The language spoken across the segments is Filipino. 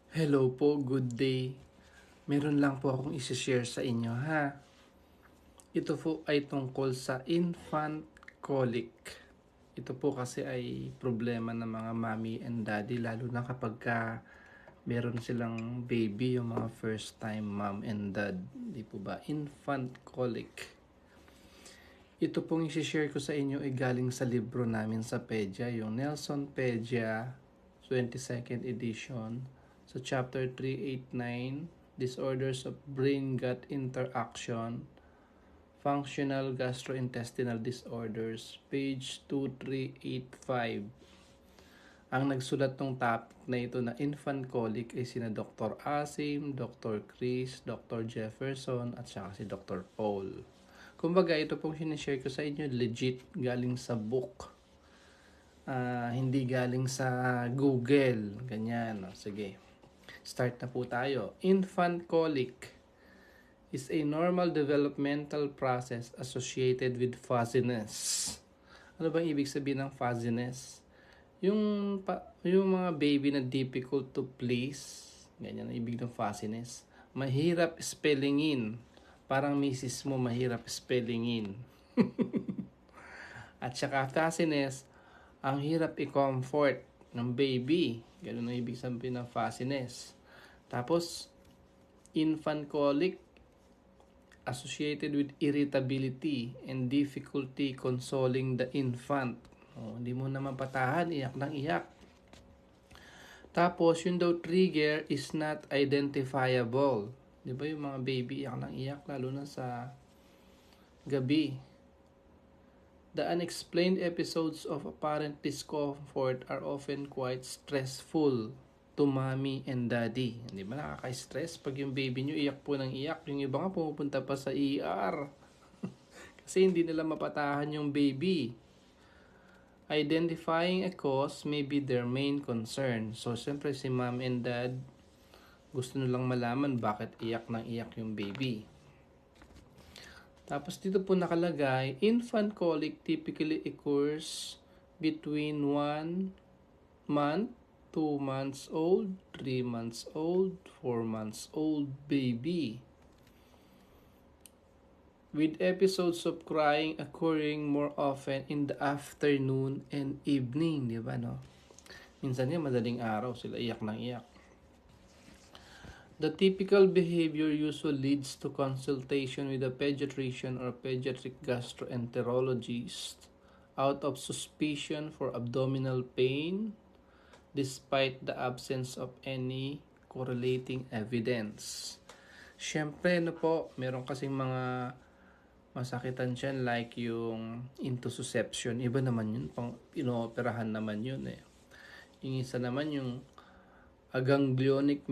Hello po, good day. Meron lang po akong isi-share sa inyo ha. Ito po ay tungkol sa infant colic. Ito po kasi ay problema ng mga mommy and daddy lalo na kapag meron silang baby, yung mga first time mom and dad. Di po ba? Infant colic. Ito pong isi-share ko sa inyo ay galing sa libro namin sa Pedia, yung Nelson Pedia 22nd edition. So chapter 389, Disorders of Brain-Gut Interaction, Functional Gastrointestinal Disorders, page 2385. Ang nagsulat ng topic na ito na infant colic ay sina Dr. Asim, Dr. Chris, Dr. Jefferson at saka si Dr. Paul. Kumbaga ito pong sinishare ko sa inyo legit galing sa book. Hindi galing sa Google. Ganyan. Sige. Start na po tayo. Infant colic is a normal developmental process associated with fuzziness. Ano bang ibig sabihin ng fuzziness? Yung mga baby na difficult to please, ganyan ang ibig ng fuzziness. Mahirap spellingin. Parang misis mo mahirap spellingin. At saka fuzziness, ang hirap i-comfort ng baby. Ganun ang ibig sabihin ng fuzziness. Tapos, infant colic associated with irritability and difficulty consoling the infant. Hindi mo naman patahan, iyak ng iyak. Tapos, yung daw trigger is not identifiable. Di ba yung mga baby iyak ng iyak, lalo na sa gabi. The unexplained episodes of apparent discomfort are often quite stressful to mommy and daddy. Hindi ba nakaka-stress pag yung baby nyo iyak po ng iyak? Yung iba nga pumupunta pa sa ER. Kasi hindi nila mapatahan yung baby. Identifying a cause may be their main concern. So, siyempre si mom and dad gusto nilang malaman bakit iyak ng iyak yung baby. Tapos dito po nakalagay, infant colic typically occurs between 1 month, 2 months old, 3 months old, 4 months old baby. With episodes of crying occurring more often in the afternoon and evening, di ba no? Minsan nga madaling araw sila iyak ng iyak. The typical behavior usually leads to consultation with a pediatrician or pediatric gastroenterologist out of suspicion for abdominal pain despite the absence of any correlating evidence. Siyempre, meron kasing mga masakitan dyan like yung intussusception. Iba naman yun, pang inooperahan naman yun eh. Yung isa naman yung ganglionic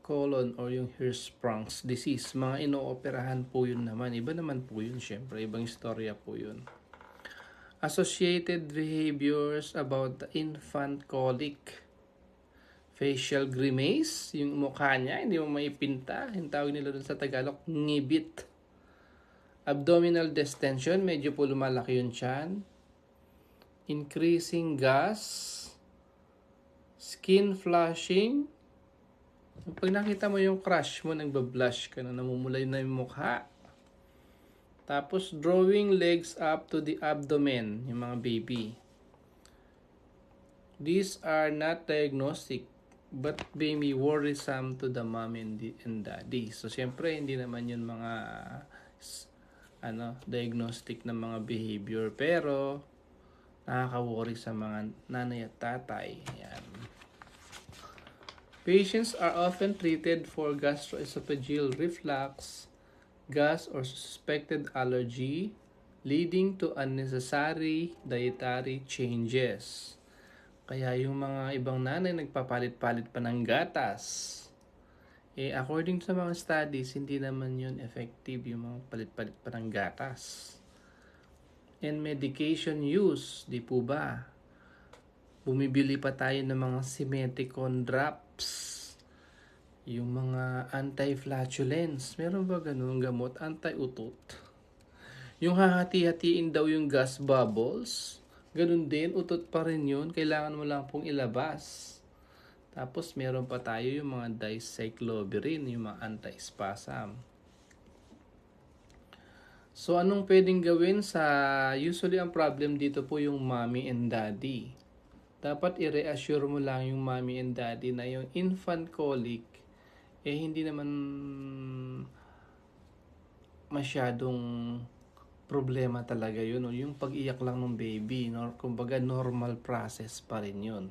colon or yung Hirschsprung's disease. Mga inooperahan po yun naman. Iba naman po yun syempre. Ibang istorya po yun. Associated behaviors about the infant colic. Facial grimace. Yung mukha niya, hindi mo maipinta. Yung tawag nila dun sa Tagalog, ngibit. Abdominal distension, medyo po lumalaki yung tiyan. Increasing gas. Skin flushing. Pag nakita mo yung crush mo, nagbablush ka na, namumulay na yung mukha. Tapos, drawing legs up to the abdomen, yung mga baby. These are not diagnostic, but may be worrisome to the mom and daddy. So, siyempre, hindi naman yun mga diagnostic na mga behavior. Pero, nakaka-worry sa mga nanay at tatay. Yan. Patients are often treated for gastroesophageal reflux, gas or suspected allergy, leading to unnecessary dietary changes. Kaya yung mga ibang nanay nagpapalit-palit pa ng gatas. According sa mga studies, hindi naman yun effective yung mga palit-palit pa ng gatas. And medication use, di po ba? Bumibili pa tayo ng mga Simeticon drops. Yung mga anti-flatulence. Meron ba ganun gamot? Anti-utot. Yung hahati-hatiin daw yung gas bubbles. Ganun din, utot pa rin yun. Kailangan mo lang pong ilabas. Tapos meron pa tayo yung mga dicyclovirin, yung mga anti-spasm. So anong pwedeng gawin usually ang problem dito po yung mommy and daddy. Dapat i-reassure mo lang yung mommy and daddy na yung infant colic hindi naman masyadong problema talaga yun. Yung pag-iyak lang ng baby, kumbaga normal process pa rin yun.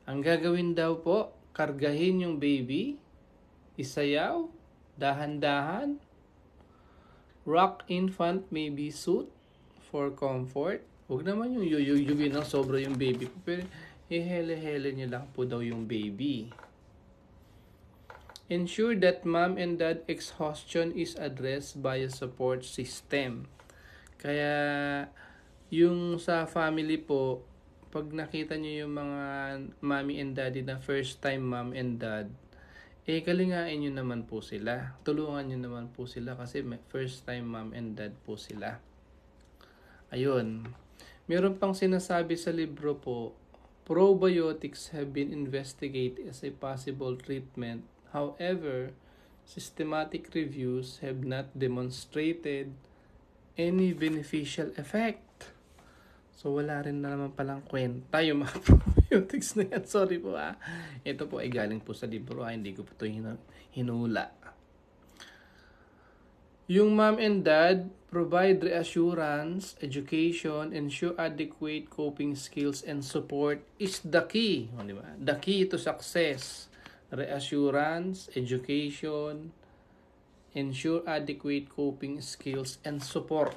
Ang gagawin daw po, kargahin yung baby, isayaw, dahan-dahan, rock infant maybe suit for comfort. Huwag naman yung yuyugin ng sobra yung baby po, pero ihele-hele nyo lang po daw yung baby. Ensure that mom and dad exhaustion is addressed by a support system. Kaya yung sa family po, pag nakita nyo yung mga mommy and daddy na first time mom and dad, kalingain nyo naman po sila. Tulungan nyo naman po sila kasi first time mom and dad po sila. Ayun. Meron pang sinasabi sa libro po, probiotics have been investigated as a possible treatment. However, systematic reviews have not demonstrated any beneficial effect. So, wala rin na naman palang kwenta yung mga probiotics na yan. Sorry po Ito po ay galing po sa libro Hindi ko po ito hinula. Yung mom and dad provide reassurance, education, ensure adequate coping skills and support is the key. Di ba? The key to success. Reassurance, education, ensure adequate coping skills and support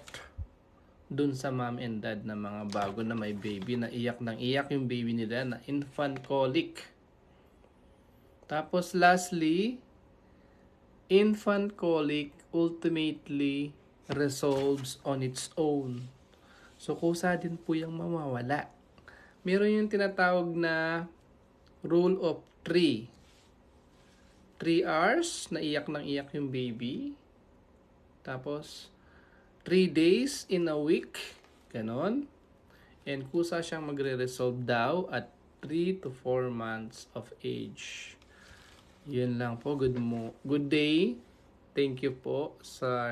dun sa mom and dad na mga bago na may baby na iyak ng iyak yung baby nila na infant colic. Tapos lastly, infant colic ultimately resolves on its own. So kusa din po yung mawawala. Meron yung tinatawag na rule of 3. 3 hours na iyak ng iyak yung baby. Tapos 3 days in a week, ganon. And kusa siyang magre-resolve daw at 3 to 4 months of age. Yun lang po. Good day. Thank you po sa